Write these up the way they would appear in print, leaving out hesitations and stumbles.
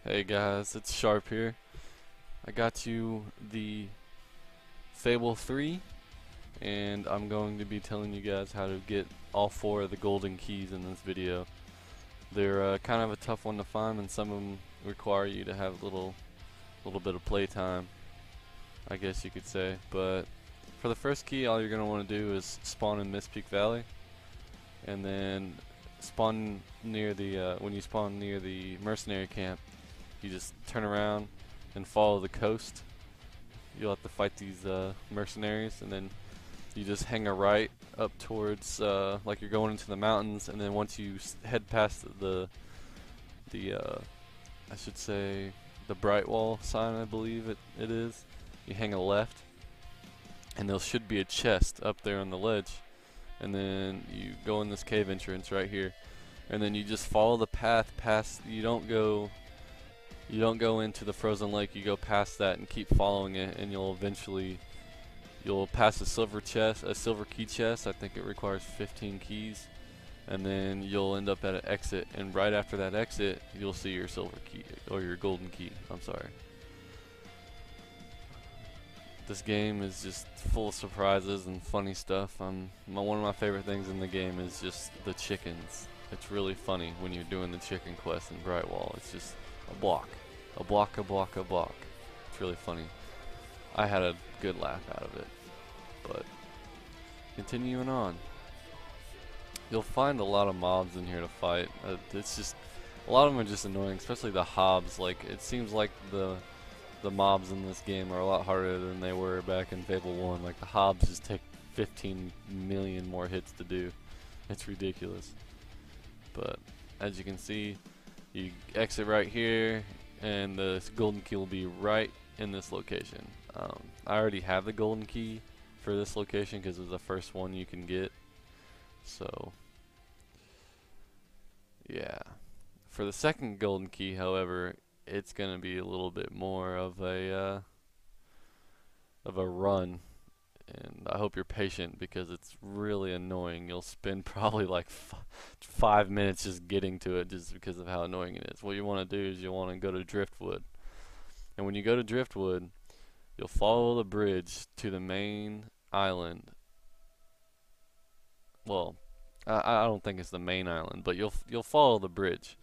Hey guys, it's Sharp here. I got you the Fable 3, and I'm going to be telling you guys how to get all four of the golden keys in this video. They're kind of a tough one to find, and some of them require you to have a little bit of playtime, I guess you could say. But for the first key, all you're going to want to do is spawn in Mist Peak Valley, and then spawn near the when you spawn near the mercenary camp, you just turn around and follow the coast. You'll have to fight these mercenaries, and then you just hang a right up towards like you're going into the mountains, and then once you head past the I should say the Bright Wall sign, I believe it is, you hang a left, and there should be a chest up there on the ledge, and then you go in this cave entrance right here, and then you just follow the path past. You don't go into the frozen lake. You go past that and keep following it, and you'll pass a silver key chest. I think it requires 15 keys, and then you'll end up at an exit, and right after that exit you'll see your silver key, or your golden key, I'm sorry. This game is just full of surprises and funny stuff. One of my favorite things in the game is just the chickens. It's really funny when you're doing the chicken quest in Brightwall. It's just a block, a block, a block, a block. It's really funny. I had a good laugh out of it. But continuing on, you'll find a lot of mobs in here to fight. It's just a lot of them are just annoying, especially the hobs. Like, it seems like the mobs in this game are a lot harder than they were back in Fable 1. Like, the hobs just take 15 million more hits to do. It's ridiculous. But as you can see, you exit right here, and the golden key will be right in this location. I already have the golden key for this location because it was the first one you can get. So yeah, for the second golden key, however, it's gonna be a little bit more of a run, and I hope you're patient because it's really annoying. You'll spend probably like 5 minutes just getting to it just because of how annoying it is. What you want to do is you want to go to Driftwood, and when you go to Driftwood, you'll follow the bridge to the main island. Well, I don't think it's the main island, but you'll follow the bridge,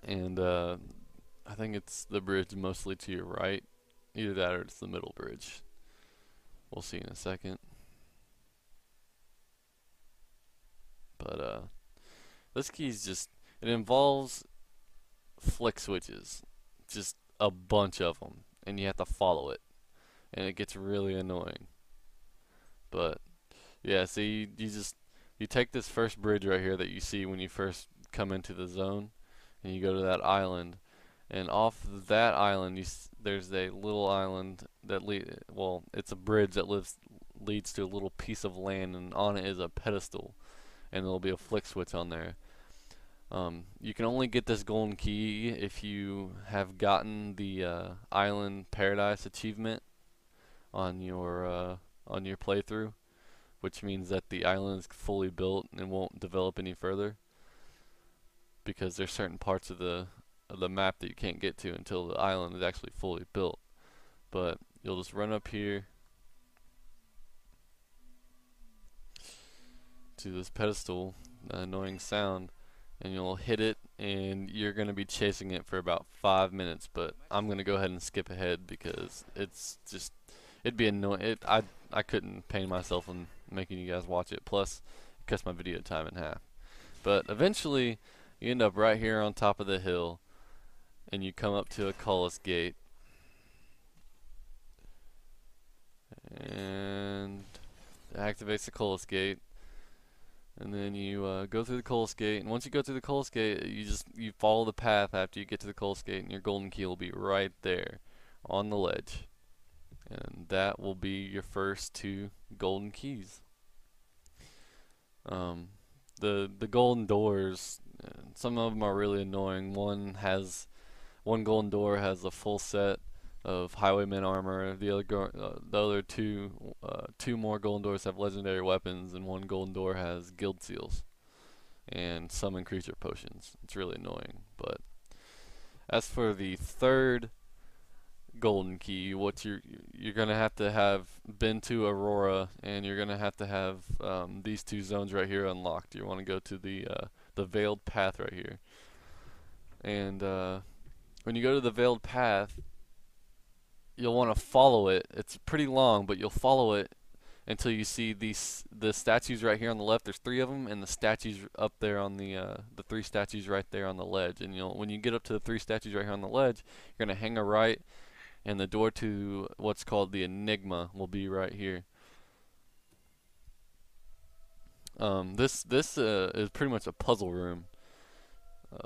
and I think it's the bridge mostly to your right. Either that or it's the middle bridge. We'll see in a second. But this key's it involves flick switches, just a bunch of them, and you have to follow it, and it gets really annoying. But yeah, see, you take this first bridge right here that you see when you first come into the zone, and you go to that island, and off that island there's a little island that it's a bridge that leads to a little piece of land, and on it is a pedestal, and there'll be a flick switch on there. You can only get this golden key if you have gotten the Island Paradise achievement on your playthrough, which means that the island is fully built and won't develop any further, because there's certain parts of the map that you can't get to until the island is actually fully built. But you'll just run up here to this pedestal, the annoying sound, and you'll hit it, and you're going to be chasing it for about 5 minutes. But I'm going to go ahead and skip ahead because it'd be annoying. I couldn't pain myself in making you guys watch it. Plus, it cuts my video time in half. But eventually, you end up right here on top of the hill, and you come up to a Cullis gate, and it activates the Cullis gate, and then you go through the Cullis gate, and once you go through the Cullis gate, you follow the path after you get to the Cullis gate, and your golden key will be right there on the ledge, and that will be your first 2 golden keys. The golden doors, some of them are really annoying. One golden door has a full set of highwayman armor. The other two more golden doors have legendary weapons, and one golden door has guild seals and summon creature potions. It's really annoying, but As for the third golden key, what you're gonna have to have been to Aurora, and you're gonna have to have these two zones right here unlocked. You want to go to the Veiled Path right here, and when you go to the Veiled Path, you'll want to follow it. It's pretty long, but you'll follow it until you see the statues right here on the left. There's 3 of them, and the statues up there on the 3 statues right there on the ledge. And when you get up to the 3 statues right here on the ledge, you're gonna hang a right, and the door to what's called the Enigma will be right here. This is pretty much a puzzle room,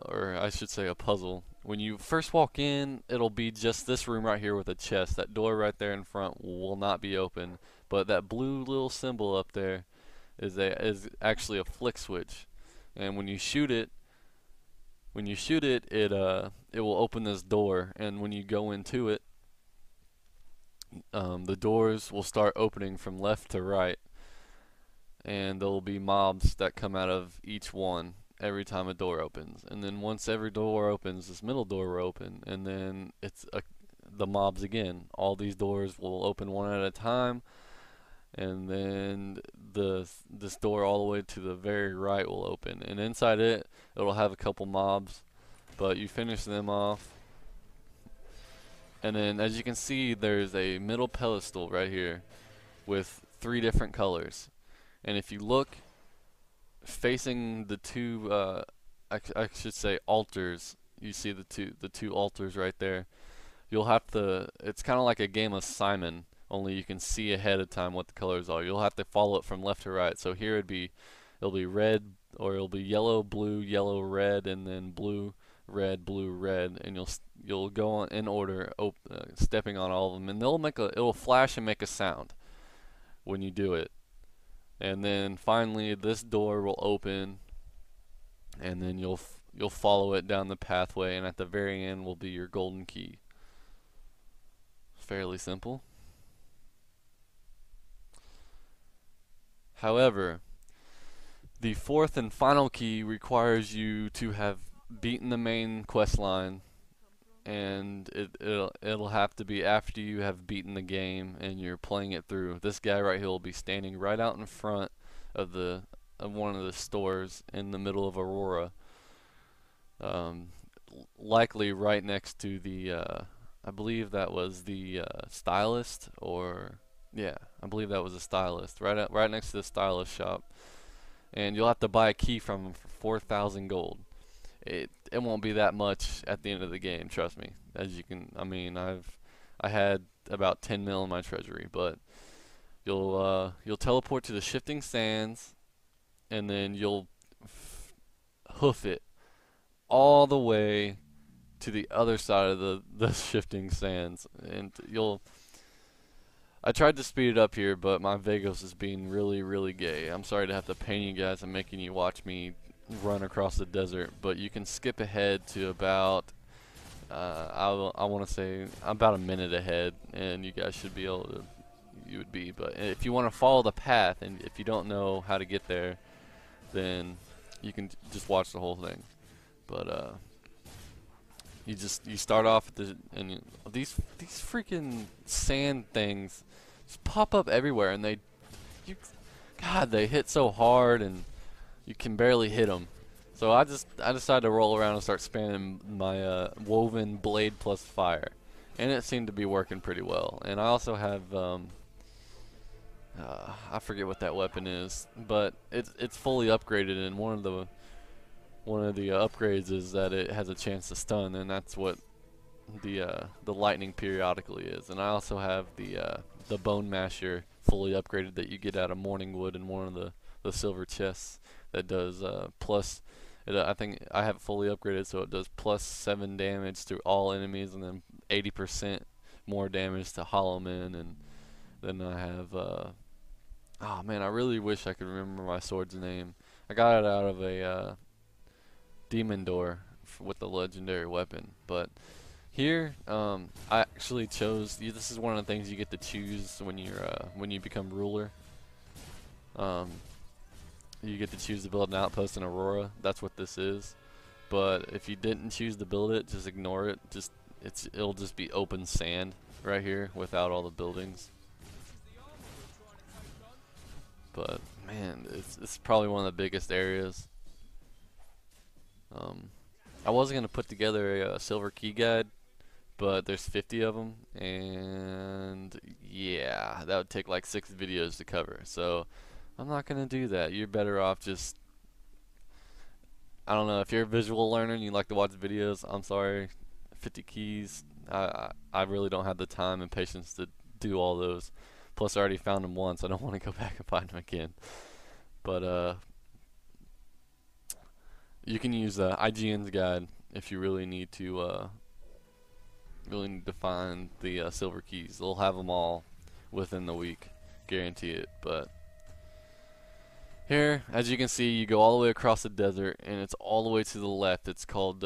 or I should say a puzzle. When you first walk in, it'll be just this room right here with a chest. That door right there in front will not be open, but that blue little symbol up there is actually a flick switch, and when you shoot it, it will open this door, and when you go into it, the doors will start opening from left to right, and there will be mobs that come out of each one every time a door opens. And then once every door opens, this middle door will open, and then the mobs again. All these doors will open one at a time, and then this door all the way to the very right will open, and inside it'll have a couple mobs, but you finish them off. And then, as you can see, there's a middle pedestal right here with 3 different colors. And if you look facing the 2, I should say altars, you see the two altars right there. You'll have to. It's kind of like a game of Simon, only you can see ahead of time what the colors are. You'll have to follow it from left to right. So here it'll be red, or it'll be yellow, blue, red, and then blue, red, blue, red, and you'll go on in order, stepping on all of them, and it'll flash and make a sound when you do it. And then finally, this door will open, and then you'll follow it down the pathway, and at the very end will be your golden key. Fairly simple. However, the 4th and final key requires you to have beaten the main quest line, and it'll have to be after you have beaten the game and you're playing it through. This guy right here will be standing right out in front of one of the stores in the middle of Aurora, likely right next to the I believe that was the stylist, or yeah, I believe that was a stylist right next to the stylist shop. And you'll have to buy a key from him for 4,000 gold. It won't be that much at the end of the game, trust me. As you can, I mean, I had about 10 mil in my treasury, but you'll teleport to the shifting sands, and then you'll hoof it all the way to the other side of the shifting sands, and I tried to speed it up here, but my Vagos is being really, really gay. I'm sorry to have to pain you guys and making you watch me run across the desert, but you can skip ahead to about I want to say about a minute ahead, and you guys should be able to. You would be, but if you want to follow the path, and if you don't know how to get there, then you can just watch the whole thing. But you start off at these freaking sand things just pop up everywhere, and they hit so hard, and you can barely hit them. So I decided to roll around and start spamming my woven blade plus fire, and it seemed to be working pretty well. And I also have I forget what that weapon is, but it's fully upgraded, and one of the upgrades is that it has a chance to stun, and that's what the lightning periodically is. And I also have the bone masher fully upgraded that you get out of Morningwood in one of the silver chests that does plus. I think I have it fully upgraded, so it does plus 7 damage to all enemies, and then 80% more damage to hollow men. And then I have oh man, I really wish I could remember my sword's name. I got it out of a demon door with the legendary weapon. But here, I actually chose. This is one of the things you get to choose when you become ruler. You get to choose to build an outpost in Aurora. That's what this is. but if you didn't choose to build it, just ignore it. It'll just be open sand right here without all the buildings. But man, it's probably one of the biggest areas. I was gonna put together a silver key guide, but there's 50 of them, and yeah, that would take like 6 videos to cover. So I'm not gonna do that. You're better off just, I don't know, if you're a visual learner and you like to watch videos, I'm sorry, 50 keys. I really don't have the time and patience to do all those. Plus, I already found them once. I don't want to go back and find them again. But you can use IGN's guide if you really need to find the silver keys. They'll have them all within the week, guarantee it. But here, as you can see, you go all the way across the desert, and it's all the way to the left. It's called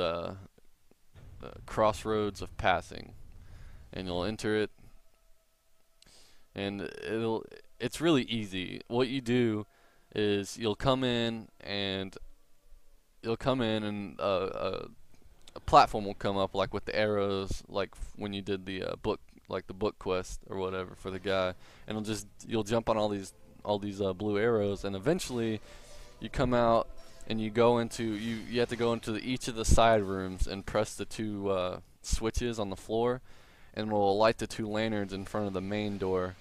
Crossroads of Passing, and you'll enter it, and it's really easy. What you do is you'll come in and a platform will come up like with the arrows, like when you did the book, like the book quest or whatever for the guy, and you'll jump on all these blue arrows, and eventually you come out and you have to go into each of the side rooms and press the 2 switches on the floor, and we'll light the 2 lanterns in front of the main door,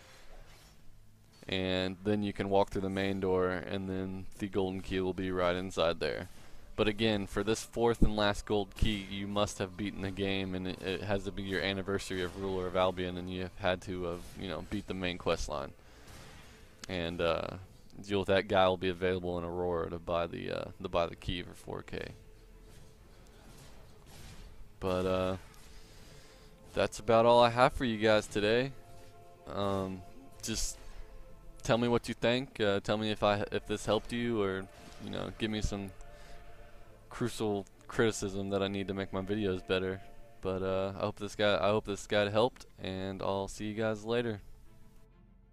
and then you can walk through the main door, and then the golden key will be right inside there. But again, for this 4th and last gold key, you must have beaten the game, and it has to be your anniversary of Ruler of Albion, and you have had to have beat the main quest line. And that guy will be available in Aurora to buy the key for 4K. But that's about all I have for you guys today. Just tell me what you think. Tell me if this helped you, or give me some crucial criticism that I need to make my videos better. But I hope this guide helped, and I'll see you guys later.